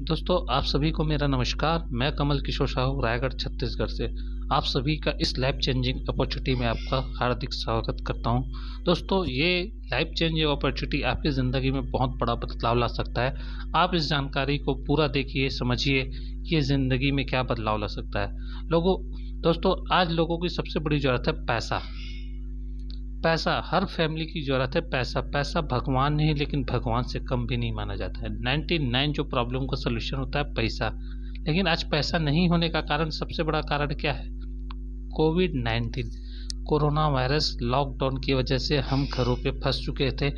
दोस्तों, आप सभी को मेरा नमस्कार। मैं कमल किशोर साहू रायगढ़ छत्तीसगढ़ से आप सभी का इस लाइफ चेंजिंग अपॉर्चुनिटी में आपका हार्दिक स्वागत करता हूं। दोस्तों, ये लाइफ चेंजिंग अपॉर्चुनिटी आपकी ज़िंदगी में बहुत बड़ा बदलाव ला सकता है। आप इस जानकारी को पूरा देखिए, समझिए कि ये ज़िंदगी में क्या बदलाव ला सकता है। दोस्तों, आज लोगों की सबसे बड़ी ज़रूरत है पैसा। पैसा हर फैमिली की ज़रूरत है। पैसा भगवान नहीं, लेकिन भगवान से कम भी नहीं माना जाता है। 99 जो प्रॉब्लम का सलूशन होता है पैसा। लेकिन आज पैसा नहीं होने का कारण, सबसे बड़ा कारण क्या है? कोविड-19 कोरोना वायरस लॉकडाउन की वजह से हम घरों पे फंस चुके थे।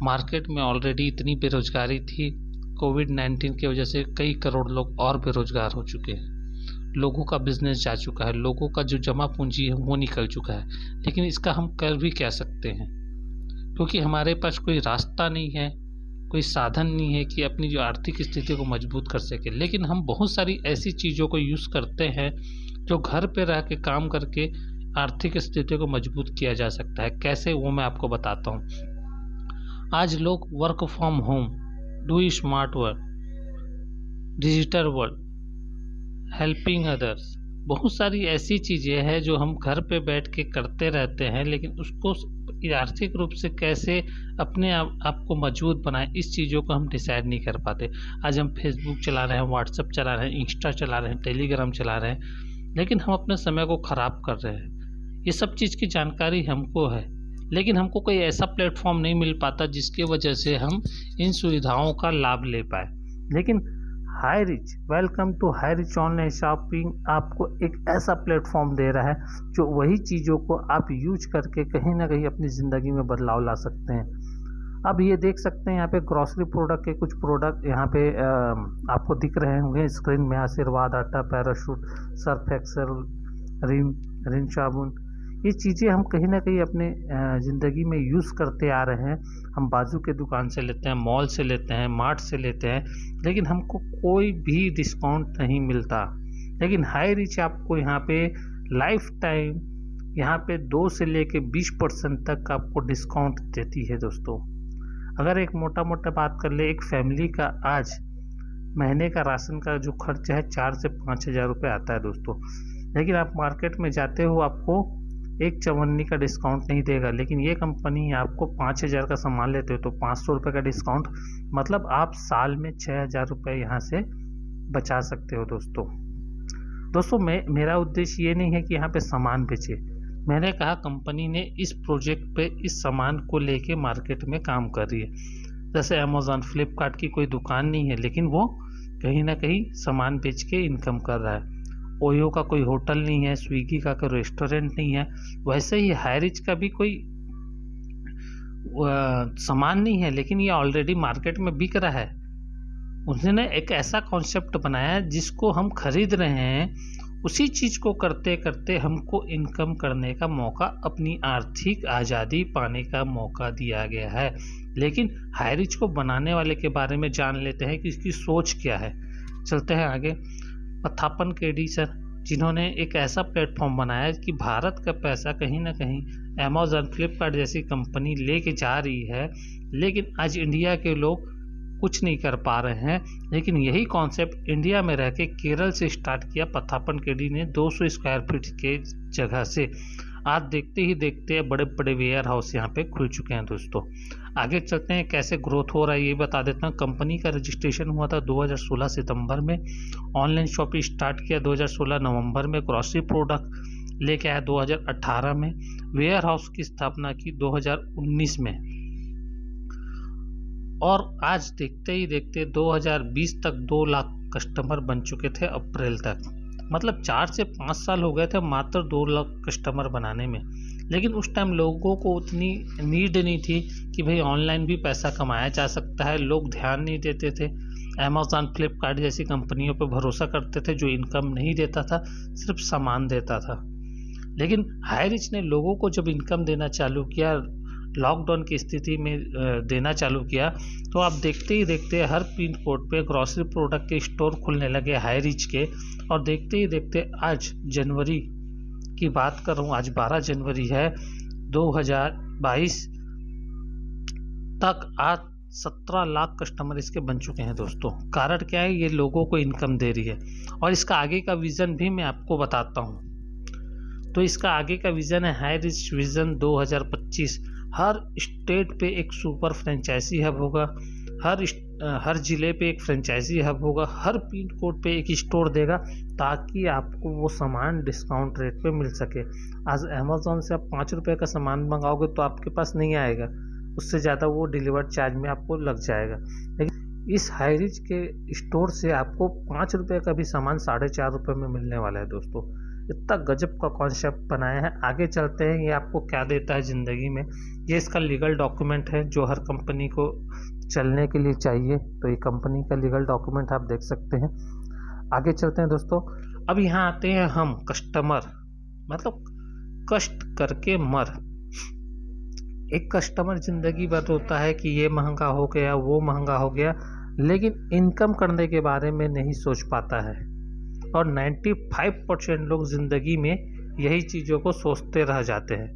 मार्केट में ऑलरेडी इतनी बेरोजगारी थी। कोविड-19 की वजह से कई करोड़ लोग और बेरोजगार हो चुके हैं। लोगों का बिजनेस जा चुका है, लोगों का जो जमा पूंजी है वो निकल चुका है। लेकिन इसका हम कर भी क्या सकते हैं? क्योंकि हमारे पास कोई रास्ता नहीं है, कोई साधन नहीं है कि अपनी जो आर्थिक स्थिति को मजबूत कर सके। लेकिन हम बहुत सारी ऐसी चीज़ों को यूज़ करते हैं जो घर पे रह के काम करके आर्थिक स्थिति को मजबूत किया जा सकता है। कैसे, वो मैं आपको बताता हूँ। आज लोग work from home, do smart work, digital work, helping others, बहुत सारी ऐसी चीज़ें हैं जो हम घर पे बैठ के करते रहते हैं। लेकिन उसको आर्थिक रूप से कैसे अपने आप को मजबूत बनाएं, इस चीज़ों को हम डिसाइड नहीं कर पाते। आज हम फेसबुक चला रहे हैं, व्हाट्सएप चला रहे हैं, इंस्टा चला रहे हैं, टेलीग्राम चला रहे हैं, लेकिन हम अपने समय को ख़राब कर रहे हैं। ये सब चीज़ की जानकारी हमको है, लेकिन हमको कोई ऐसा प्लेटफॉर्म नहीं मिल पाता जिसकी वजह से हम इन सुविधाओं का लाभ ले पाए। लेकिन hi rich, welcome to hi rich online shopping आपको एक ऐसा प्लेटफॉर्म दे रहा है जो वही चीज़ों को आप यूज करके कहीं ना कहीं अपनी ज़िंदगी में बदलाव ला सकते हैं। अब ये देख सकते हैं यहाँ पे ग्रॉसरी प्रोडक्ट के कुछ प्रोडक्ट यहाँ पे आपको दिख रहे होंगे स्क्रीन में। आशीर्वाद आटा, पैराशूट, सर्फ एक्सेल, रिन साबुन, ये चीज़ें हम कहीं ना कहीं अपने ज़िंदगी में यूज़ करते आ रहे हैं। हम बाजू के दुकान से लेते हैं, मॉल से लेते हैं, मार्ट से लेते हैं, लेकिन हमको कोई भी डिस्काउंट नहीं मिलता। लेकिन हाई रिच आपको यहाँ पे लाइफ टाइम यहाँ पे 2 से लेके 20% तक आपको डिस्काउंट देती है। दोस्तों, अगर एक मोटा मोटा बात कर ले, एक फैमिली का आज महीने का राशन का जो खर्च है 4 से 5 हज़ार रुपये आता है दोस्तों। लेकिन आप मार्केट में जाते हो, आपको एक चवन्नी का डिस्काउंट नहीं देगा। लेकिन ये कंपनी आपको 5,000 का सामान लेते हो तो 500 रुपये का डिस्काउंट, मतलब आप साल में 6,000 रुपये यहाँ से बचा सकते हो। दोस्तों मेरा उद्देश्य ये नहीं है कि यहाँ पे सामान बेचे। मैंने कहा कंपनी ने इस प्रोजेक्ट पे इस सामान को लेके मार्केट में काम कर रही है। जैसे अमेज़ॉन, फ्लिपकार्ट की कोई दुकान नहीं है, लेकिन वो कहीं ना कहीं सामान बेच के इनकम कर रहा है। ओयो का कोई होटल नहीं है, स्विगी का कोई रेस्टोरेंट नहीं है, वैसे ही हाई रिच का भी कोई सामान नहीं है, लेकिन ये ऑलरेडी मार्केट में बिक रहा है। उन्होंने एक ऐसा कॉन्सेप्ट बनाया जिसको हम खरीद रहे हैं। उसी चीज़ को करते करते हमको इनकम करने का मौका, अपनी आर्थिक आज़ादी पाने का मौका दिया गया है। लेकिन हाई रिच को बनाने वाले के बारे में जान लेते हैं कि इसकी सोच क्या है। चलते हैं आगे। पथापन केडी सर, जिन्होंने एक ऐसा प्लेटफॉर्म बनाया कि भारत का पैसा कहीं ना कहीं अमेज़ॉन, फ्लिपकार्ट जैसी कंपनी लेके जा रही है, लेकिन आज इंडिया के लोग कुछ नहीं कर पा रहे हैं। लेकिन यही कॉन्सेप्ट इंडिया में रह के केरल से स्टार्ट किया पथापन केडी ने 200 स्क्वायर फीट के जगह से। आज देखते ही देखते बड़े बड़े वेयर हाउस यहाँ पे खुल चुके हैं। दोस्तों, आगे चलते हैं, कैसे ग्रोथ हो रहा है ये बता देता हूँ। कंपनी का रजिस्ट्रेशन हुआ था 2016 सितंबर में, ऑनलाइन शॉपिंग स्टार्ट किया 2016 नवंबर में, ग्रॉसरी प्रोडक्ट लेके आया 2018 में, वेयर हाउस की स्थापना की 2019 में, और आज देखते ही देखते 2020 तक 2 लाख कस्टमर बन चुके थे अप्रैल तक। मतलब 4 से 5 साल हो गए थे मात्र 2 लाख कस्टमर बनाने में। लेकिन उस टाइम लोगों को उतनी नीड नहीं थी कि भाई ऑनलाइन भी पैसा कमाया जा सकता है। लोग ध्यान नहीं देते थे। अमेज़ॉन, फ्लिपकार्ट जैसी कंपनियों पर भरोसा करते थे जो इनकम नहीं देता था, सिर्फ सामान देता था। लेकिन हाई रिच ने लोगों को जब इनकम देना चालू किया, लॉकडाउन की स्थिति में देना चालू किया, तो आप देखते ही देखते हर पिन कोड पे ग्रॉसरी प्रोडक्ट के स्टोर खुलने लगे हाई रिच के। और देखते ही देखते आज जनवरी की बात कर रहा हूँ, आज 12 जनवरी है 2022 तक, आज 17 लाख कस्टमर इसके बन चुके हैं दोस्तों। कारण क्या है? ये लोगों को इनकम दे रही है और इसका आगे का विज़न भी मैं आपको बताता हूँ। तो इसका आगे का विज़न है हाई रिच विज़न 2025। हर स्टेट पे एक सुपर फ्रेंचाइजी हब होगा, हर ज़िले पे एक फ्रेंचाइजी हब होगा, हर पिन कोड पे एक स्टोर देगा ताकि आपको वो सामान डिस्काउंट रेट पे मिल सके। आज अमेज़न से आप ₹5 का सामान मंगाओगे तो आपके पास नहीं आएगा, उससे ज़्यादा वो डिलीवर चार्ज में आपको लग जाएगा। लेकिन इस हाई रिच के स्टोर से आपको ₹5 का भी सामान ₹4.5 में मिलने वाला है दोस्तों। इतना गजब का कॉन्सेप्ट बनाया है। आगे चलते हैं ये आपको क्या देता है ज़िंदगी में। ये इसका लीगल डॉक्यूमेंट है जो हर कंपनी को चलने के लिए चाहिए। तो ये कंपनी का लीगल डॉक्यूमेंट आप देख सकते हैं। आगे चलते हैं दोस्तों। अब यहाँ आते हैं हम कस्टमर, मतलब कष्ट करके मर। एक कस्टमर ज़िंदगी भर होता है कि ये महंगा हो गया, वो महंगा हो गया, लेकिन इनकम करने के बारे में नहीं सोच पाता है। और 95% लोग ज़िंदगी में यही चीज़ों को सोचते रह जाते हैं,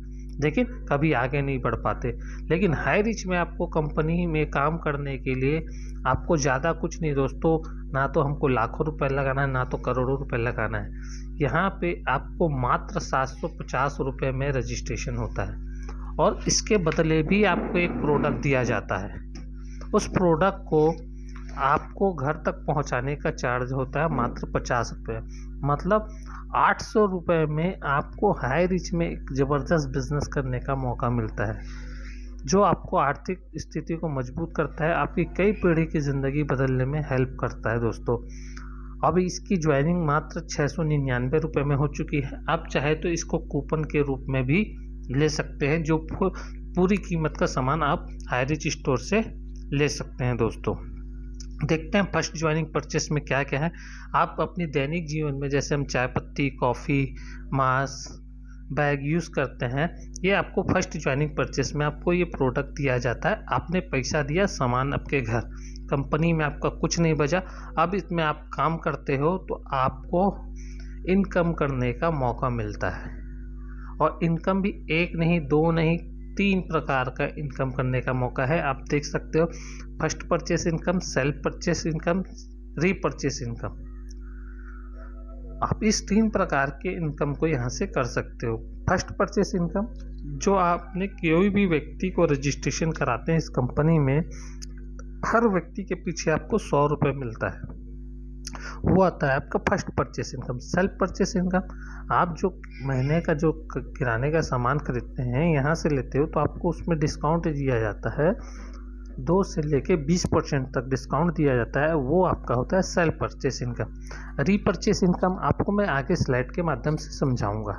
लेकिन कभी आगे नहीं बढ़ पाते। लेकिन हाई रिच में आपको कंपनी में काम करने के लिए आपको ज़्यादा कुछ नहीं दोस्तों, ना तो हमको लाखों रुपए लगाना है, ना तो करोड़ों रुपए लगाना है। यहाँ पे आपको मात्र ₹750 में रजिस्ट्रेशन होता है और इसके बदले भी आपको एक प्रोडक्ट दिया जाता है। उस प्रोडक्ट को आपको घर तक पहुंचाने का चार्ज होता है मात्र ₹50। मतलब ₹800 में आपको हाई रिच में एक ज़बरदस्त बिजनेस करने का मौका मिलता है, जो आपको आर्थिक स्थिति को मजबूत करता है, आपकी कई पीढ़ी की ज़िंदगी बदलने में हेल्प करता है दोस्तों। अब इसकी ज्वाइनिंग मात्र ₹699 में हो चुकी है। आप चाहे तो इसको कूपन के रूप में भी ले सकते हैं, जो पूरी कीमत का सामान आप हाई रिच स्टोर से ले सकते हैं दोस्तों। देखते हैं फर्स्ट ज्वाइनिंग परचेस में क्या क्या है। आप अपनी दैनिक जीवन में जैसे हम चाय पत्ती, कॉफ़ी, मांस, बैग यूज़ करते हैं, ये आपको फर्स्ट ज्वाइनिंग परचेस में आपको ये प्रोडक्ट दिया जाता है। आपने पैसा दिया, सामान आपके घर, कंपनी में आपका कुछ नहीं बचा। अब इसमें आप काम करते हो तो आपको इनकम करने का मौका मिलता है, और इनकम भी एक नहीं, दो नहीं, 3 प्रकार का इनकम करने का मौका है। आप देख सकते हो first purchase income, self purchase income, repurchase income. आप इस 3 प्रकार के इनकम को यहाँ से कर सकते हो। फर्स्ट परचेस इनकम, जो आपने कोई भी व्यक्ति को रजिस्ट्रेशन कराते हैं इस कंपनी में, हर व्यक्ति के पीछे आपको ₹100 मिलता है, वो आता है आपका first purchase income. Self purchase income, आप जो महीने का जो किराने का सामान खरीदते हैं यहाँ से लेते हो तो आपको उसमें डिस्काउंट दिया जाता है, 2 से लेके 20% तक डिस्काउंट दिया जाता है, वो आपका होता है self purchase income. Repurchase income आपको मैं आगे स्लाइड के माध्यम से समझाऊंगा।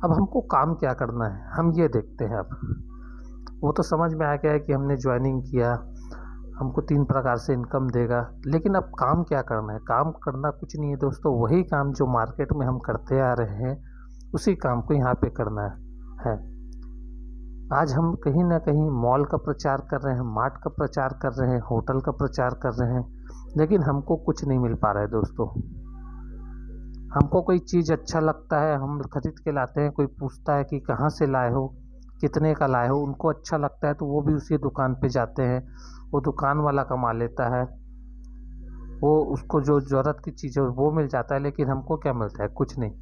अब हमको काम क्या करना है हम ये देखते हैं। अब वो तो समझ में आ गया है कि हमने ज्वाइनिंग किया, हमको 3 प्रकार से इनकम देगा, लेकिन अब काम क्या करना है? काम करना कुछ नहीं है दोस्तों, वही काम जो मार्केट में हम करते आ रहे हैं उसी काम को यहाँ पे करना है। आज हम कहीं ना कहीं मॉल का प्रचार कर रहे हैं, मार्ट का प्रचार कर रहे हैं, होटल का प्रचार कर रहे हैं, लेकिन हमको कुछ नहीं मिल पा रहा है दोस्तों। हमको कोई चीज़ अच्छा लगता है, हम खरीद के लाते हैं, कोई पूछता है कि कहाँ से लाए हो, कितने का लाए हो, उनको अच्छा लगता है तो वो भी उसी दुकान पे जाते हैं, वो दुकान वाला कमा लेता है, वो उसको जो ज़रूरत की चीज़ है वो मिल जाता है, लेकिन हमको क्या मिलता है? कुछ नहीं।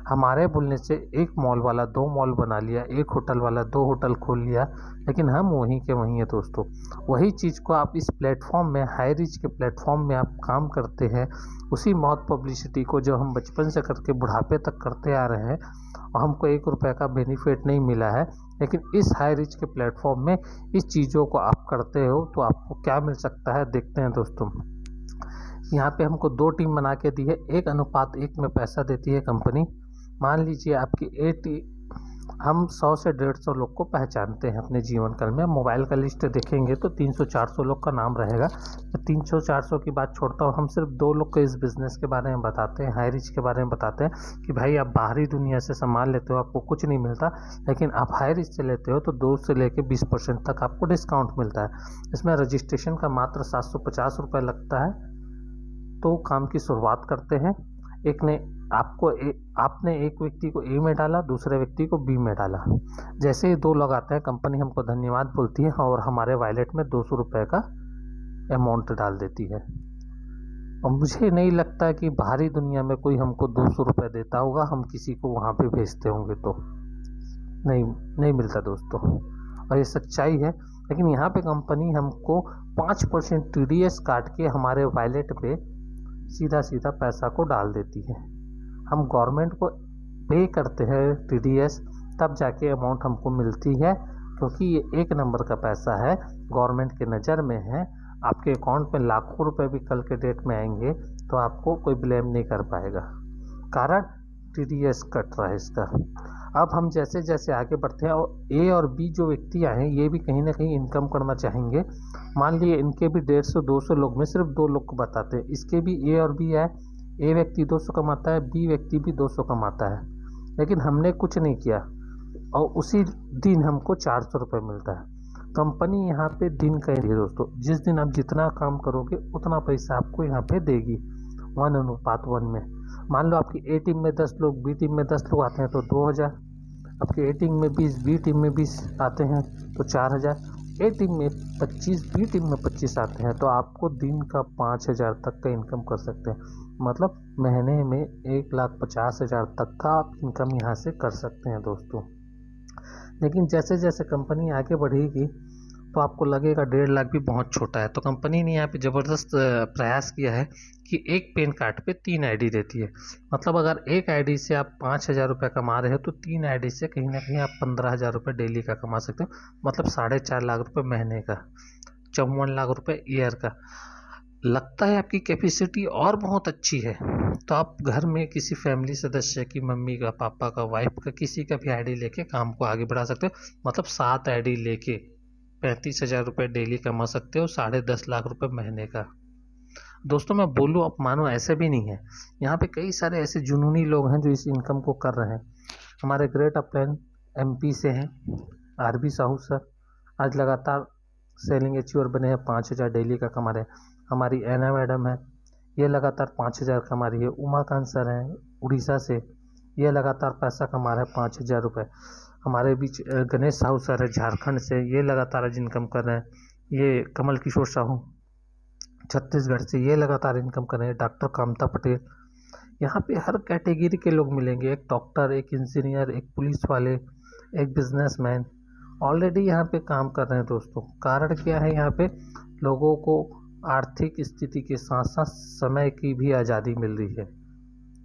हमारे बोलने से एक मॉल वाला 2 मॉल बना लिया, एक होटल वाला 2 होटल खोल लिया, लेकिन हम वहीं के वहीं हैं दोस्तों। वही चीज़ को आप इस प्लेटफॉर्म में, हाई रिच के प्लेटफॉर्म में आप काम करते हैं, उसी माउथ पब्लिसिटी को जो हम बचपन से करके बुढ़ापे तक करते आ रहे हैं, और हमको ₹1 का बेनिफिट नहीं मिला है, लेकिन इस हाई रिच के प्लेटफॉर्म में इस चीज़ों को आप करते हो तो आपको क्या मिल सकता है देखते हैं दोस्तों। यहाँ पे हमको 2 टीम बना के दी है, 1:1 में पैसा देती है कंपनी। मान लीजिए आपकी हम 100 से 150 लोग को पहचानते हैं अपने जीवन काल में। मोबाइल का लिस्ट देखेंगे तो 300-400 लोग का नाम रहेगा। तो 300-400 की बात छोड़ता हूँ, हम सिर्फ 2 लोग को इस बिज़नेस के बारे में बताते हैं, हाई रिच के बारे में बताते हैं कि भाई आप बाहरी दुनिया से सामान लेते हो, आपको कुछ नहीं मिलता, लेकिन आप हाई रिच से लेते हो तो 2 से लेकर 20% तक आपको डिस्काउंट मिलता है। इसमें रजिस्ट्रेशन का मात्र ₹750 लगता है। तो काम की शुरुआत करते हैं। आपने एक व्यक्ति को ए में डाला, दूसरे व्यक्ति को बी में डाला। जैसे ही 2 लोग आते हैं, कंपनी हमको धन्यवाद बोलती है और हमारे वॉलेट में ₹200 का अमाउंट डाल देती है। और मुझे नहीं लगता कि बाहरी दुनिया में कोई हमको 200 रुपये देता होगा, हम किसी को वहाँ पे भेजते होंगे तो नहीं नहीं मिलता दोस्तों, और ये सच्चाई है। लेकिन यहाँ पे कंपनी हमको 5% TDS काट के हमारे वॉलेट पे सीधा सीधा पैसा को डाल देती है। हम गवर्नमेंट को पे करते हैं TDS, तब जाके अमाउंट हमको मिलती है, क्योंकि ये एक नंबर का पैसा है, गवर्नमेंट के नज़र में है। आपके अकाउंट में लाखों रुपए भी कल के डेट में आएंगे तो आपको कोई ब्लेम नहीं कर पाएगा, कारण TDS कट रहा है इसका। अब हम जैसे जैसे आगे बढ़ते हैं, और A और B जो व्यक्तियाँ हैं ये भी कहीं ना कहीं इनकम करना चाहेंगे। मान लिए इनके भी 150-200 लोग में सिर्फ 2 लोग को बताते हैं, इसके भी A और B है। A व्यक्ति 200 कमाता है, B व्यक्ति भी 200 कमाता है, लेकिन हमने कुछ नहीं किया और उसी दिन हमको 400 रुपये मिलता है। कंपनी यहाँ पे दिन का ही है दोस्तों, जिस दिन आप जितना काम करोगे उतना पैसा आपको यहाँ पे देगी 1:1 में। मान लो आपकी A टीम में 10 लोग, B टीम में 10 लोग आते हैं तो 2000, आपकी A टीम में 20, B टीम में 20 आते हैं तो 4000, A टीम में 25, B टीम में 25 आते हैं तो आपको दिन का 5000 तक का इनकम कर सकते हैं। मतलब महीने में 1,50,000 तक का आप इनकम यहाँ से कर सकते हैं दोस्तों। लेकिन जैसे जैसे कंपनी आगे बढ़ेगी तो आपको लगेगा 1.5 लाख भी बहुत छोटा है, तो कंपनी ने यहाँ पे ज़बरदस्त प्रयास किया है कि एक पेन कार्ड पे 3 आईडी देती है। मतलब अगर एक आईडी से आप 5,000 रुपये कमा रहे हो तो 3 आईडी से कहीं ना कहीं आप 15,000 रुपये डेली का कमा सकते हो। मतलब 4.5 लाख रुपये महीने का, 54 लाख रुपये ईयर का। लगता है आपकी कैपेसिटी और बहुत अच्छी है तो आप घर में किसी फैमिली सदस्य की, मम्मी का, पापा का, वाइफ का, किसी का भी आईडी लेके काम को आगे बढ़ा सकते हो। मतलब 7 आईडी लेके 35,000 रुपये डेली कमा सकते हो, 10.5 लाख रुपये महीने का। दोस्तों मैं बोलूँ आप मानो, ऐसे भी नहीं है। यहाँ पे कई सारे ऐसे जुनूनी लोग हैं जो इस इनकम को कर रहे हैं। हमारे ग्रेट अपलैंड MP से हैं RB साहू सर, आज लगातार सेलिंग अचीवर बने हैं, 5,000 डेली का कमा रहे हैं। हमारी एना मैडम है, ये लगातार 5,000 कमा रही है। उमाकांत सर हैं उड़ीसा से, ये लगातार पैसा कमा रहे हैं 5,000 रुपये। हमारे बीच गणेश साहू सर है झारखंड से, ये लगातार आज इनकम कर रहे हैं। ये कमल किशोर साहू छत्तीसगढ़ से, ये लगातार इनकम कर रहे हैं। डॉक्टर कामता पटेल, यहाँ पे हर कैटेगरी के लोग मिलेंगे, एक डॉक्टर, एक इंजीनियर, एक पुलिस वाले, एक बिजनेसमैन ऑलरेडी यहाँ पे काम कर रहे हैं दोस्तों। कारण क्या है, यहाँ पे लोगों को आर्थिक स्थिति के साथ साथ समय की भी आज़ादी मिल रही है,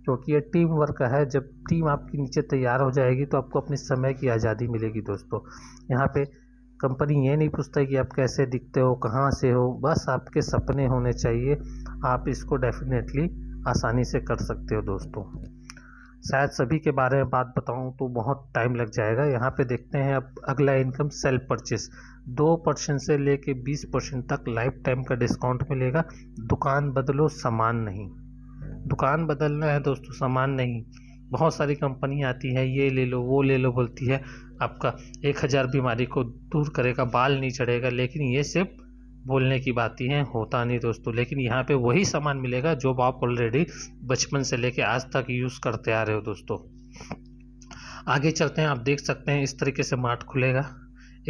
क्योंकि ये टीम वर्क है। जब टीम आपकी नीचे तैयार हो जाएगी तो आपको अपने समय की आज़ादी मिलेगी दोस्तों। यहाँ पे कंपनी ये नहीं पूछता है कि आप कैसे दिखते हो, कहाँ से हो, बस आपके सपने होने चाहिए। आप इसको डेफिनेटली आसानी से कर सकते हो दोस्तों। शायद सभी के बारे में बात बताऊं तो बहुत टाइम लग जाएगा। यहाँ पे देखते हैं अब अगला इनकम, सेल्फ परचेस। 2% से लेके 20% तक लाइफ टाइम का डिस्काउंट मिलेगा। दुकान बदलो, सामान नहीं। दुकान बदलना है दोस्तों, सामान नहीं। बहुत सारी कंपनी आती है, ये ले लो वो ले लो बोलती है, आपका 1000 बीमारी को दूर करेगा, बाल नहीं चढ़ेगा, लेकिन ये सिर्फ बोलने की बातें हैं, होता नहीं दोस्तों। लेकिन यहाँ पे वही सामान मिलेगा जो आप ऑलरेडी बचपन से लेके आज तक यूज़ करते आ रहे हो दोस्तों। आगे चलते हैं, आप देख सकते हैं इस तरीके से मार्ट खुलेगा।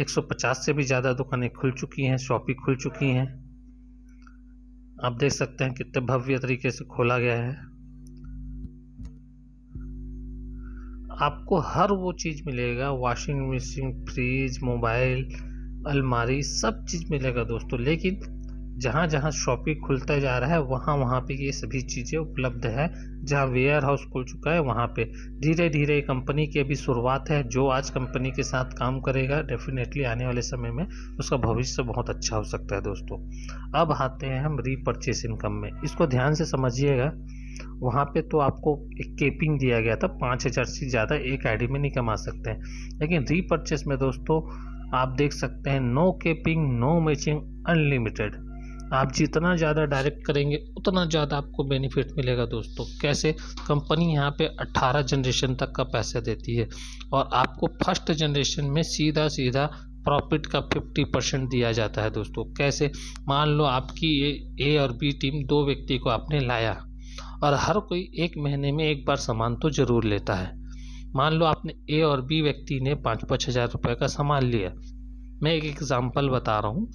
150 से भी ज़्यादा दुकानें खुल चुकी हैं, शॉपें खुल चुकी हैं। आप देख सकते हैं कितने भव्य तरीके से खोला गया है। आपको हर वो चीज़ मिलेगा, वॉशिंग मशीन, फ्रिज, मोबाइल, अलमारी, सब चीज़ मिलेगा दोस्तों। लेकिन जहाँ जहाँ शॉपिंग खुलता जा रहा है वहाँ वहाँ पे ये सभी चीज़ें उपलब्ध है। जहाँ वेयर हाउस खुल चुका है वहाँ पे धीरे धीरे कंपनी की अभी शुरुआत है। जो आज कंपनी के साथ काम करेगा डेफिनेटली आने वाले समय में उसका भविष्य बहुत अच्छा हो सकता है दोस्तों। अब आते हैं हम रीपरचेस इनकम में, इसको ध्यान से समझिएगा। वहाँ पे तो आपको एक केपिंग दिया गया था, 5,000 से ज़्यादा एक आईडी में नहीं कमा सकते हैं। लेकिन रीपरचेस में दोस्तों आप देख सकते हैं, नो केपिंग, नो मैचिंग, अनलिमिटेड। आप जितना ज़्यादा डायरेक्ट करेंगे उतना ज़्यादा आपको बेनिफिट मिलेगा दोस्तों। कैसे? कंपनी यहाँ पे 18 जनरेशन तक का पैसा देती है और आपको फर्स्ट जनरेशन में सीधा सीधा प्रॉफिट का 50% दिया जाता है दोस्तों। कैसे? मान लो आपकी ए और बी टीम, 2 व्यक्ति को आपने लाया और हर कोई 1 महीने में एक बार सामान तो ज़रूर लेता है। मान लो आपने ए और बी व्यक्ति ने 5-5 हज़ार रुपये का सामान लिया। मैं एक एग्ज़ाम्पल बता रहा हूँ।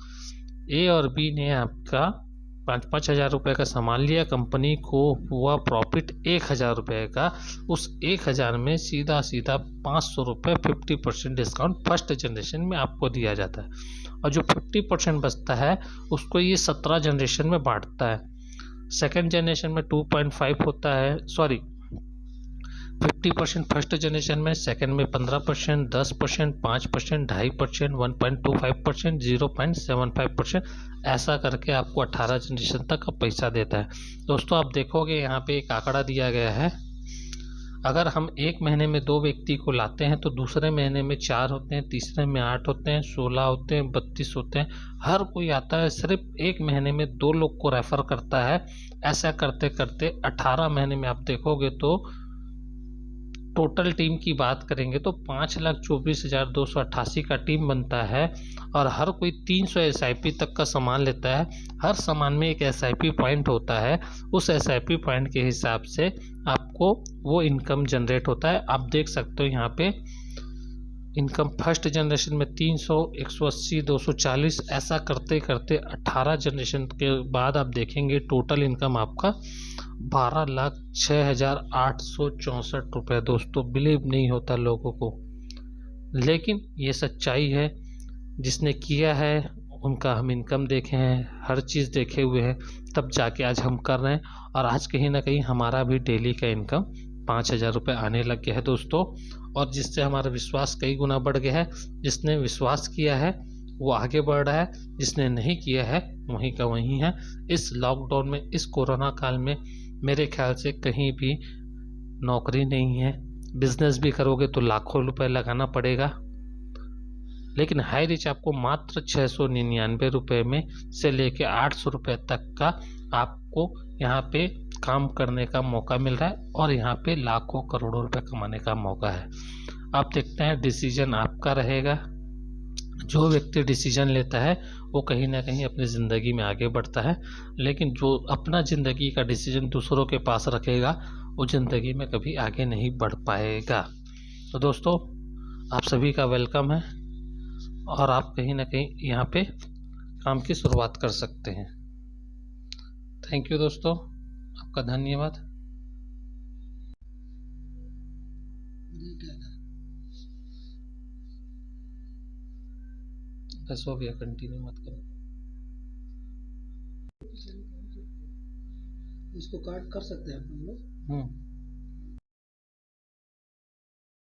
ए और बी ने आपका 5,000 रुपये का सामान लिया, कंपनी को हुआ प्रॉफिट 1,000 रुपये का। उस 1,000 में सीधा सीधा 500 रुपये 50% डिस्काउंट फर्स्ट जनरेशन में आपको दिया जाता है, और जो 50% बचता है उसको ये 17 जनरेशन में बांटता है। सेकेंड जनरेशन में 2.5 होता है, सॉरी 50% फर्स्ट जनरेशन में, सेकेंड में 15%, 10%, 5%, 2.5%, 1.25%, 0.75%, ऐसा करके आपको 18 जनरेशन तक का पैसा देता है। दोस्तों आप देखोगे यहाँ पे एक आंकड़ा दिया गया है, अगर हम एक महीने में 2 व्यक्ति को लाते हैं तो दूसरे महीने में 4 होते हैं, तीसरे में 8 होते हैं, 16 होते हैं, 32 होते हैं। हर कोई आता है सिर्फ एक महीने में 2 लोग को रेफर करता है। ऐसा करते करते 18 महीने में आप देखोगे तो टोटल टीम की बात करेंगे तो 5,24,288 का टीम बनता है, और हर कोई 300 SIP तक का सामान लेता है। हर सामान में एक SIP पॉइंट होता है, उस SIP पॉइंट के हिसाब से आपको वो इनकम जनरेट होता है। आप देख सकते हो यहाँ पे इनकम फर्स्ट जनरेशन में 300, 180, 240, ऐसा करते करते 18 जनरेशन के बाद आप देखेंगे टोटल इनकम आपका 12,06,864 रुपये। दोस्तों बिलीव नहीं होता लोगों को, लेकिन ये सच्चाई है। जिसने किया है उनका हम इनकम देखे हैं, हर चीज़ देखे हुए हैं, तब जाके आज हम कर रहे हैं। और आज कहीं ना कहीं हमारा भी डेली का इनकम 5,000 रुपये आने लग गया है दोस्तों, और जिससे हमारा विश्वास कई गुना बढ़ गया है। जिसने विश्वास किया है वो आगे बढ़ रहा है, जिसने नहीं किया है वहीं का वहीं है। इस लॉकडाउन में, इस कोरोना काल में मेरे ख्याल से कहीं भी नौकरी नहीं है। बिजनेस भी करोगे तो लाखों रुपए लगाना पड़ेगा, लेकिन हाई रिच आपको मात्र 699 रुपये में से लेके 800 रुपये तक का आपको यहाँ पे काम करने का मौका मिल रहा है, और यहाँ पे लाखों करोड़ों रुपए कमाने का मौका है। आप देखते हैं डिसीजन आपका रहेगा। जो व्यक्ति डिसीजन लेता है वो कहीं ना कहीं अपनी ज़िंदगी में आगे बढ़ता है, लेकिन जो अपना ज़िंदगी का डिसीजन दूसरों के पास रखेगा वो ज़िंदगी में कभी आगे नहीं बढ़ पाएगा। तो दोस्तों आप सभी का वेलकम है, और आप कहीं ना कहीं यहाँ पे काम की शुरुआत कर सकते हैं। थैंक यू दोस्तों, आपका धन्यवाद। बस हो गया, कंटिन्यू मत करो। इसको काट कर सकते हैं अपन लोग।